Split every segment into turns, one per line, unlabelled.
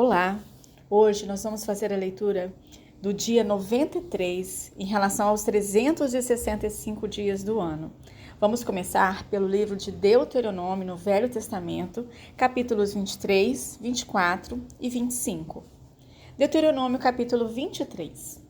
Olá! Hoje nós vamos fazer a leitura do dia 93 em relação aos 365 dias do ano. Vamos começar pelo livro de Deuteronômio no Velho Testamento, capítulos 23, 24 e 25. Deuteronômio capítulo 23.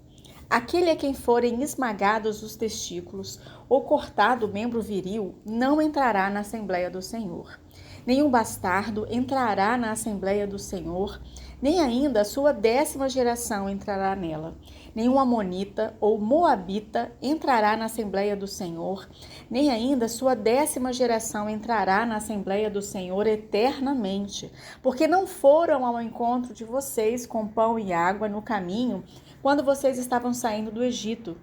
Aquele a quem forem esmagados os testículos ou cortado o membro viril não entrará na Assembleia do Senhor. Nenhum bastardo entrará na Assembleia do Senhor, nem ainda a sua 10ª geração entrará nela. Nenhum amonita ou moabita entrará na Assembleia do Senhor, nem ainda a sua 10ª geração entrará na Assembleia do Senhor eternamente, porque não foram ao encontro de vocês com pão e água no caminho, quando vocês estavam saindo do Egito,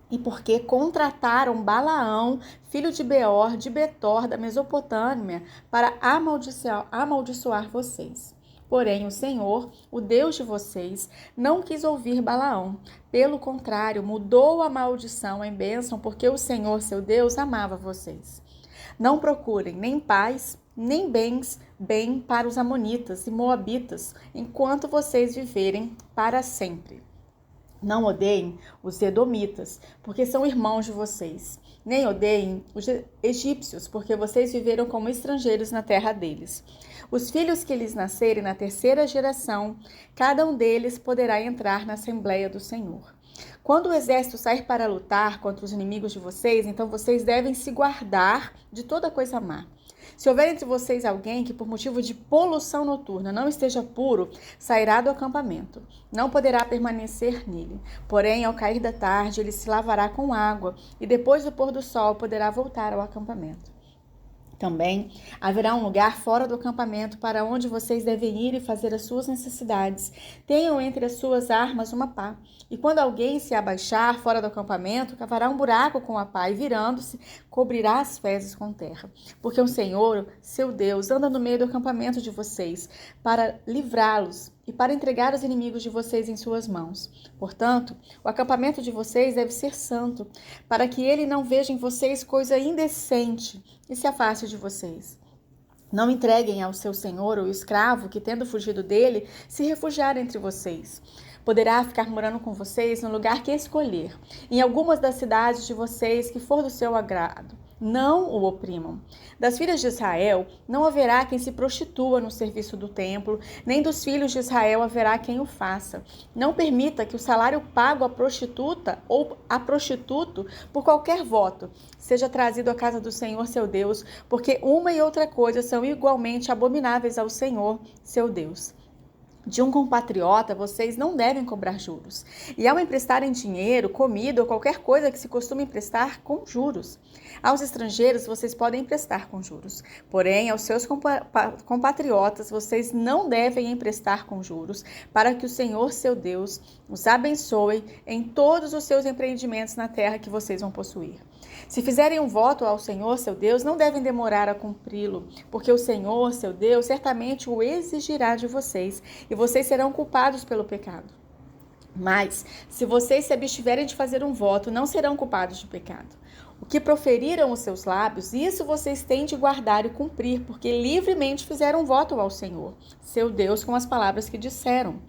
e porque contrataram Balaão, filho de Beor, de Betor, da Mesopotâmia, para amaldiçoar vocês. Porém, o Senhor, o Deus de vocês, não quis ouvir Balaão. Pelo contrário, mudou a maldição em bênção, porque o Senhor, seu Deus, amava vocês. Não procurem nem paz, nem bem para os amonitas e moabitas, enquanto vocês viverem para sempre. Não odeiem os edomitas, porque são irmãos de vocês. Nem odeiem os egípcios, porque vocês viveram como estrangeiros na terra deles. Os filhos que lhes nascerem na 3ª geração, cada um deles poderá entrar na Assembleia do Senhor. Quando o exército sair para lutar contra os inimigos de vocês, então vocês devem se guardar de toda coisa má. Se houver entre vocês alguém que por motivo de poluição noturna não esteja puro, sairá do acampamento. Não poderá permanecer nele. Porém, ao cair da tarde, ele se lavará com água e depois do pôr do sol poderá voltar ao acampamento. Também haverá um lugar fora do acampamento para onde vocês devem ir e fazer as suas necessidades. Tenham entre as suas armas uma pá. E quando alguém se abaixar fora do acampamento, cavará um buraco com a pá e, virando-se, cobrirá as fezes com terra. Porque o Senhor, seu Deus, anda no meio do acampamento de vocês para livrá-los e para entregar os inimigos de vocês em suas mãos. Portanto, o acampamento de vocês deve ser santo, para que ele não veja em vocês coisa indecente e se afaste de vocês. Não entreguem ao seu senhor o escravo que, tendo fugido dele, se refugiar entre vocês. Poderá ficar morando com vocês no lugar que escolher, em algumas das cidades de vocês que for do seu agrado. Não o oprimam. Das filhas de Israel não haverá quem se prostitua no serviço do templo, nem dos filhos de Israel haverá quem o faça. Não permita que o salário pago à prostituta ou a prostituto por qualquer voto seja trazido à casa do Senhor seu Deus, porque uma e outra coisa são igualmente abomináveis ao Senhor seu Deus. De um compatriota, vocês não devem cobrar juros. E ao emprestarem dinheiro, comida ou qualquer coisa que se costuma emprestar com juros. Aos estrangeiros, vocês podem emprestar com juros. Porém, aos seus compatriotas, vocês não devem emprestar com juros, para que o Senhor, seu Deus, os abençoe em todos os seus empreendimentos na terra que vocês vão possuir. Se fizerem um voto ao Senhor, seu Deus, não devem demorar a cumpri-lo, porque o Senhor, seu Deus, certamente o exigirá de vocês, e vocês serão culpados pelo pecado. Mas, se vocês se abstiverem de fazer um voto, não serão culpados de pecado. O que proferiram os seus lábios, isso vocês têm de guardar e cumprir, porque livremente fizeram um voto ao Senhor, seu Deus, com as palavras que disseram.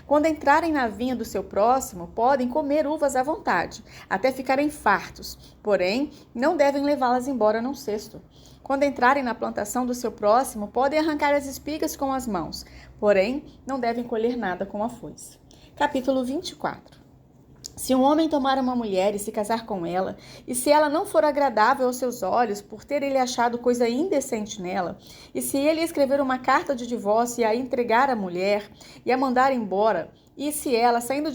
Quando entrarem na vinha do seu próximo, podem comer uvas à vontade, até ficarem fartos, porém, não devem levá-las embora num cesto. Quando entrarem na plantação do seu próximo, podem arrancar as espigas com as mãos, porém, não devem colher nada com a foice. Capítulo 24. Se um homem tomar uma mulher e se casar com ela, e se ela não for agradável aos seus olhos, por ter ele achado coisa indecente nela, e se ele escrever uma carta de divórcio e a entregar à mulher, e a mandar embora, e se ela, saindo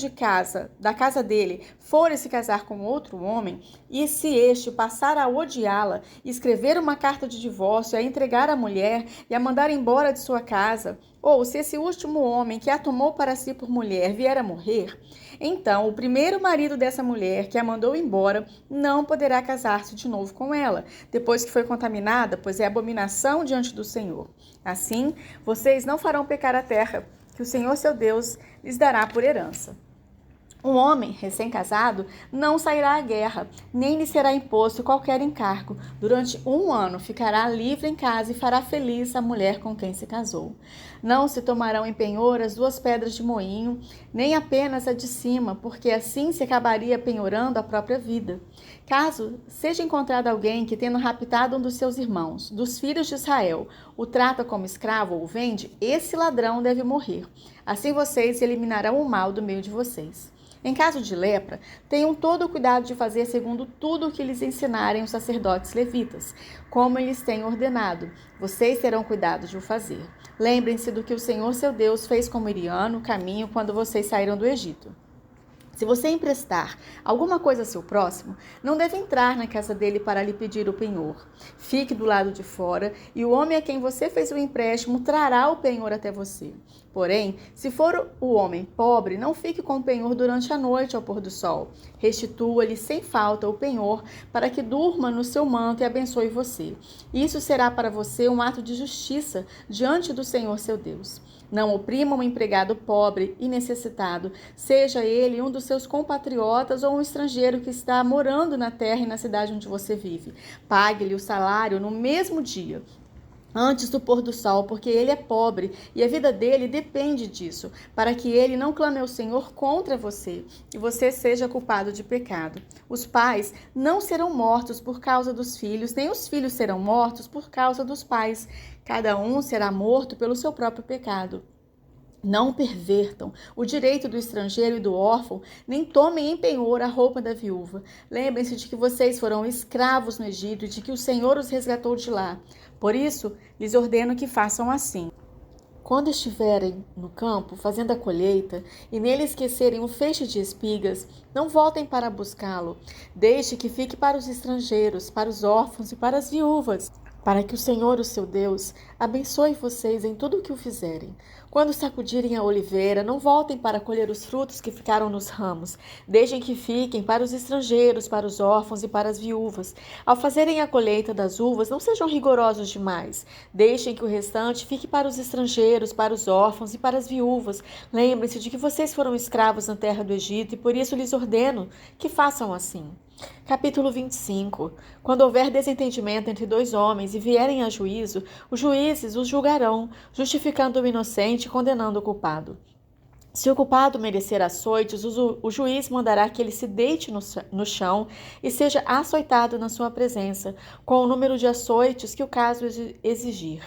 da casa dele, for se casar com outro homem, e se este passar a odiá-la, e escrever uma carta de divórcio, e a entregar à mulher, e a mandar embora de sua casa, ou se esse último homem que a tomou para si por mulher vier a morrer, então o primeiro marido dessa mulher que a mandou embora não poderá casar-se de novo com ela, depois que foi contaminada, pois é abominação diante do Senhor. Assim, vocês não farão pecar a terra, que o Senhor seu Deus lhes dará por herança. Um homem recém-casado não sairá à guerra, nem lhe será imposto qualquer encargo. Durante 1 ano ficará livre em casa e fará feliz a mulher com quem se casou. Não se tomarão em penhor as 2 pedras de moinho, nem apenas a de cima, porque assim se acabaria penhorando a própria vida. Caso seja encontrado alguém que, tendo raptado um dos seus irmãos, dos filhos de Israel, o trata como escravo ou o vende, esse ladrão deve morrer. Assim vocês eliminarão o mal do meio de vocês. Em caso de lepra, tenham todo o cuidado de fazer segundo tudo o que lhes ensinarem os sacerdotes levitas, como eles têm ordenado. Vocês terão cuidado de o fazer. Lembrem-se do que o Senhor seu Deus fez com Miriam no caminho quando vocês saíram do Egito. Se você emprestar alguma coisa a seu próximo, não deve entrar na casa dele para lhe pedir o penhor. Fique do lado de fora e o homem a quem você fez o empréstimo trará o penhor até você. Porém, se for o homem pobre, não fique com o penhor durante a noite ao pôr do sol. Restitua-lhe sem falta o penhor para que durma no seu manto e abençoe você. Isso será para você um ato de justiça diante do Senhor seu Deus. Não oprima um empregado pobre e necessitado, seja ele um dos seus compatriotas ou um estrangeiro que está morando na terra e na cidade onde você vive. Pague-lhe o salário no mesmo dia, antes do pôr do sol, porque ele é pobre e a vida dele depende disso, para que ele não clame ao Senhor contra você e você seja culpado de pecado. Os pais não serão mortos por causa dos filhos, nem os filhos serão mortos por causa dos pais. Cada um será morto pelo seu próprio pecado. Não pervertam o direito do estrangeiro e do órfão, nem tomem em penhor a roupa da viúva. Lembrem-se de que vocês foram escravos no Egito e de que o Senhor os resgatou de lá. Por isso, lhes ordeno que façam assim. Quando estiverem no campo, fazendo a colheita, e nele esquecerem um feixe de espigas, não voltem para buscá-lo. Deixe que fique para os estrangeiros, para os órfãos e para as viúvas, para que o Senhor, o seu Deus, abençoe vocês em tudo o que o fizerem. Quando sacudirem a oliveira, não voltem para colher os frutos que ficaram nos ramos. Deixem que fiquem para os estrangeiros, para os órfãos e para as viúvas. Ao fazerem a colheita das uvas, não sejam rigorosos demais. Deixem que o restante fique para os estrangeiros, para os órfãos e para as viúvas. Lembrem-se de que vocês foram escravos na terra do Egito e por isso lhes ordeno que façam assim. Capítulo 25. Quando houver desentendimento entre 2 homens e vierem a juízo, os juízes os julgarão, justificando o inocente e condenando o culpado. Se o culpado merecer açoites, o juiz mandará que ele se deite no chão e seja açoitado na sua presença, com o número de açoites que o caso exigir.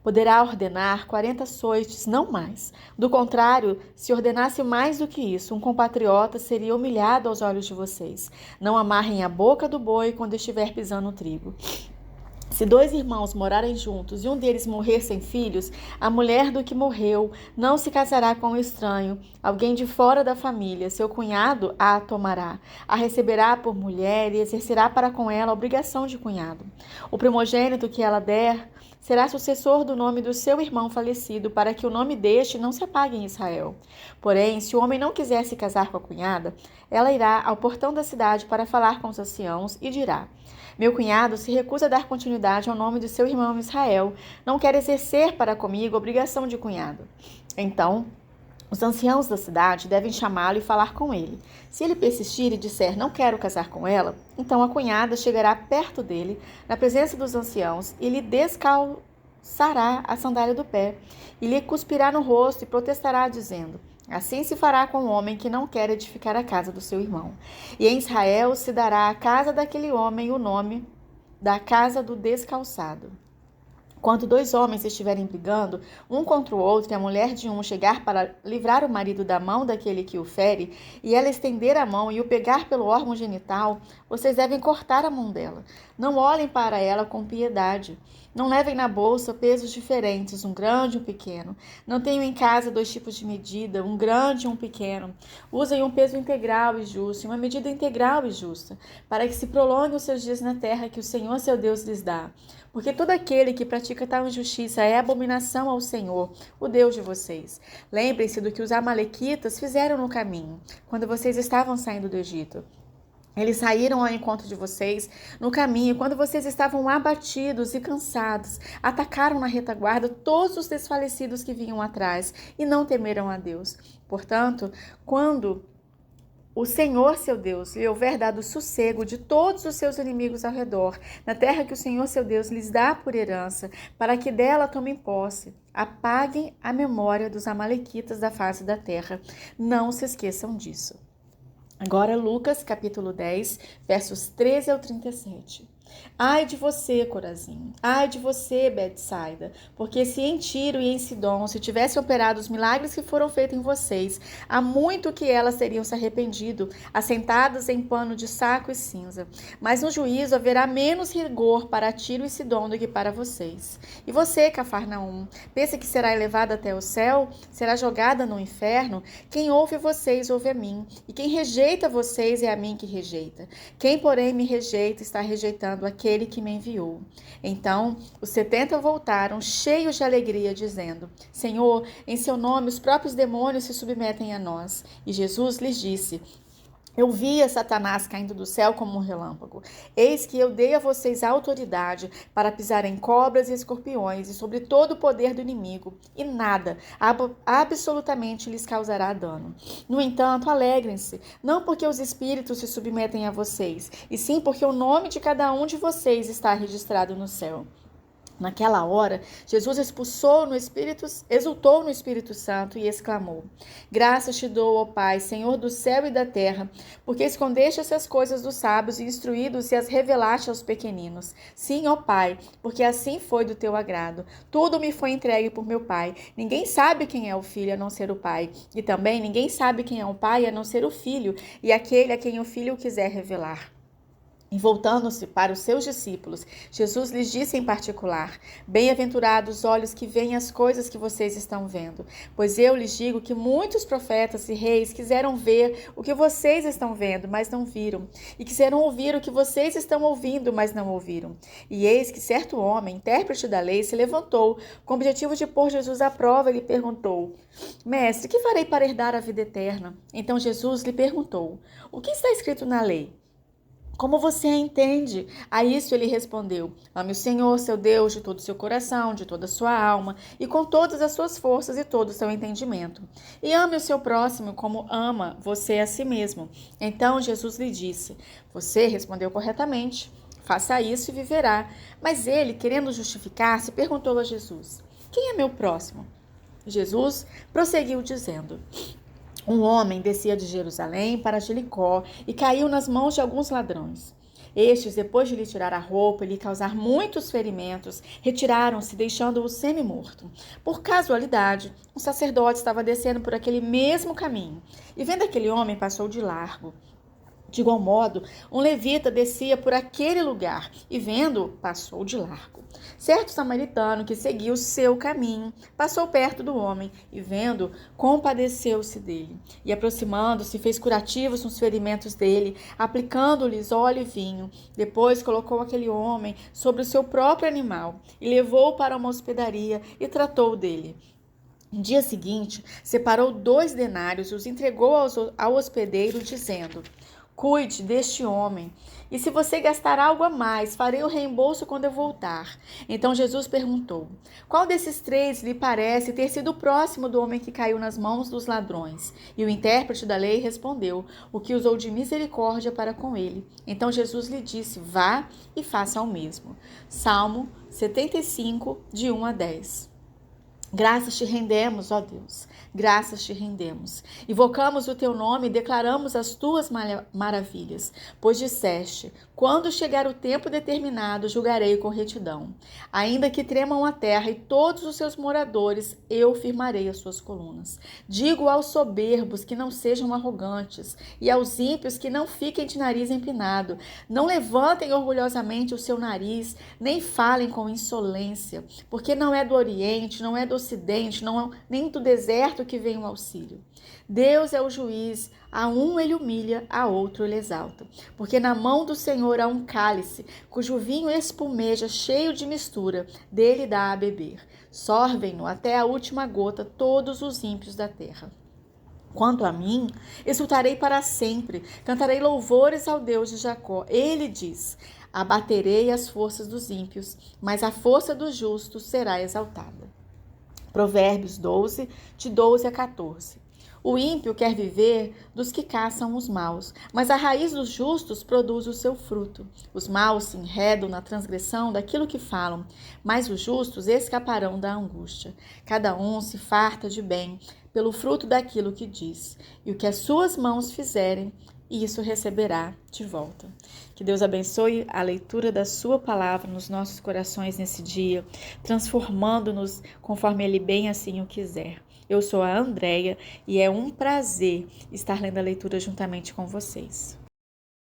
Poderá ordenar 40 açoites, não mais. Do contrário, se ordenasse mais do que isso, um compatriota seria humilhado aos olhos de vocês. Não amarrem a boca do boi quando estiver pisando o trigo. Se 2 irmãos morarem juntos e um deles morrer sem filhos, a mulher do que morreu não se casará com o estranho, alguém de fora da família. Seu cunhado a tomará, a receberá por mulher e exercerá para com ela a obrigação de cunhado. O primogênito que ela der será sucessor do nome do seu irmão falecido, para que o nome deste não se apague em Israel. Porém, se o homem não quiser se casar com a cunhada, ela irá ao portão da cidade para falar com os anciãos e dirá: meu cunhado se recusa a dar continuidade ao nome de seu irmão Israel, não quer exercer para comigo a obrigação de cunhado. Então, os anciãos da cidade devem chamá-lo e falar com ele. Se ele persistir e disser não quero casar com ela, então a cunhada chegará perto dele, na presença dos anciãos, e lhe descalçará a sandália do pé, e lhe cuspirá no rosto e protestará, dizendo: assim se fará com o homem que não quer edificar a casa do seu irmão. E em Israel se dará à casa daquele homem o nome da casa do descalçado. Quando 2 homens estiverem brigando, um contra o outro, e a mulher de um chegar para livrar o marido da mão daquele que o fere, e ela estender a mão e o pegar pelo órgão genital, vocês devem cortar a mão dela. Não olhem para ela com piedade. Não levem na bolsa pesos diferentes, um grande e um pequeno. Não tenham em casa 2 tipos de medida, um grande e um pequeno. Usem um peso integral e justo, e uma medida integral e justa, para que se prolonguem os seus dias na terra que o Senhor seu Deus lhes dá. Porque todo aquele que pratica tal injustiça é abominação ao Senhor, o Deus de vocês. Lembrem-se do que os amalequitas fizeram no caminho, quando vocês estavam saindo do Egito. Eles saíram ao encontro de vocês no caminho, quando vocês estavam abatidos e cansados. Atacaram na retaguarda todos os desfalecidos que vinham atrás e não temeram a Deus. Portanto, quando o Senhor, seu Deus, lhe houver dado sossego de todos os seus inimigos ao redor, na terra que o Senhor, seu Deus, lhes dá por herança, para que dela tomem posse, apaguem a memória dos amalequitas da face da terra. Não se esqueçam disso. Agora, Lucas, capítulo 10, versos 13 ao 37. Ai de você, Corazim, ai de você, Betsaida, porque se em Tiro e em Sidom se tivessem operado os milagres que foram feitos em vocês, há muito que elas teriam se arrependido, assentadas em pano de saco e cinza. Mas no juízo haverá menos rigor para Tiro e Sidom do que para vocês. E você, Cafarnaum, pensa que será elevada até o céu? Será jogada no inferno? Quem ouve vocês, ouve a mim, e quem rejeita vocês é a mim que rejeita. Quem, porém, me rejeita, está rejeitando aquele que me enviou. Então os 70 voltaram cheios de alegria, dizendo: Senhor, em seu nome os próprios demônios se submetem a nós. E Jesus lhes disse: Eu via Satanás caindo do céu como um relâmpago. Eis que eu dei a vocês a autoridade para pisar em cobras e escorpiões e sobre todo o poder do inimigo, e nada, absolutamente lhes causará dano. No entanto, alegrem-se, não porque os espíritos se submetem a vocês, e sim porque o nome de cada um de vocês está registrado no céu. Naquela hora, Jesus exultou no Espírito Santo e exclamou: Graças te dou, ó Pai, Senhor do céu e da terra, porque escondeste essas coisas dos sábios e instruídos e as revelaste aos pequeninos. Sim, ó Pai, porque assim foi do teu agrado. Tudo me foi entregue por meu Pai. Ninguém sabe quem é o Filho a não ser o Pai, e também ninguém sabe quem é o Pai a não ser o Filho, e aquele a quem o Filho quiser revelar. E voltando-se para os seus discípulos, Jesus lhes disse em particular: Bem-aventurados os olhos que veem as coisas que vocês estão vendo, pois eu lhes digo que muitos profetas e reis quiseram ver o que vocês estão vendo, mas não viram, e quiseram ouvir o que vocês estão ouvindo, mas não ouviram. E eis que certo homem, intérprete da lei, se levantou, com o objetivo de pôr Jesus à prova, e lhe perguntou: Mestre, que farei para herdar a vida eterna? Então Jesus lhe perguntou: O que está escrito na lei? Como você a entende? A isso ele respondeu: Ame o Senhor, seu Deus, de todo o seu coração, de toda a sua alma, e com todas as suas forças e todo o seu entendimento. E ame o seu próximo como ama você a si mesmo. Então Jesus lhe disse: Você respondeu corretamente. Faça isso e viverá. Mas ele, querendo justificar-se, perguntou a Jesus: Quem é meu próximo? Jesus prosseguiu dizendo: Um homem descia de Jerusalém para Jericó e caiu nas mãos de alguns ladrões. Estes, depois de lhe tirar a roupa e lhe causar muitos ferimentos, retiraram-se, deixando-o semi-morto. Por casualidade, um sacerdote estava descendo por aquele mesmo caminho, e vendo aquele homem, passou de largo. De igual modo, um levita descia por aquele lugar e, vendo-o, passou de largo. Certo samaritano que seguia o seu caminho passou perto do homem e, vendo-o, compadeceu-se dele. E, aproximando-se, fez curativos nos ferimentos dele, aplicando-lhes óleo e vinho. Depois colocou aquele homem sobre o seu próprio animal e levou-o para uma hospedaria e tratou dele. No dia seguinte, separou 2 denários e os entregou ao hospedeiro, dizendo: Cuide deste homem, e se você gastar algo a mais, farei o reembolso quando eu voltar. Então Jesus perguntou: Qual desses 3 lhe parece ter sido próximo do homem que caiu nas mãos dos ladrões? E o intérprete da lei respondeu: O que usou de misericórdia para com ele. Então Jesus lhe disse: Vá e faça o mesmo. Salmo 75, de 1 a 10. Graças te rendemos, ó Deus, graças te rendemos. Invocamos o teu nome e declaramos as tuas maravilhas, pois disseste: quando chegar o tempo determinado, julgarei com retidão. Ainda que tremam a terra e todos os seus moradores, eu firmarei as suas colunas. Digo aos soberbos que não sejam arrogantes, e aos ímpios que não fiquem de nariz empinado. Não levantem orgulhosamente o seu nariz, nem falem com insolência, porque não é do Oriente, não é do Ocidente, nem do deserto que vem o auxílio. Deus é o juiz, a um ele humilha, a outro ele exalta. Porque na mão do Senhor há um cálice, cujo vinho espumeja, cheio de mistura, dele dá a beber. Sorvem-no até a última gota todos os ímpios da terra. Quanto a mim, exultarei para sempre, cantarei louvores ao Deus de Jacó. Ele diz: abaterei as forças dos ímpios, mas a força dos justos será exaltada. Provérbios 12, de 12 a 14. O ímpio quer viver dos que caçam os maus, mas a raiz dos justos produz o seu fruto. Os maus se enredam na transgressão daquilo que falam, mas os justos escaparão da angústia. Cada um se farta de bem pelo fruto daquilo que diz, e o que as suas mãos fizerem, isso receberá de volta. Que Deus abençoe a leitura da sua palavra nos nossos corações nesse dia, transformando-nos conforme Ele bem assim o quiser. Eu sou a Andréia e é um prazer estar lendo a leitura juntamente com vocês.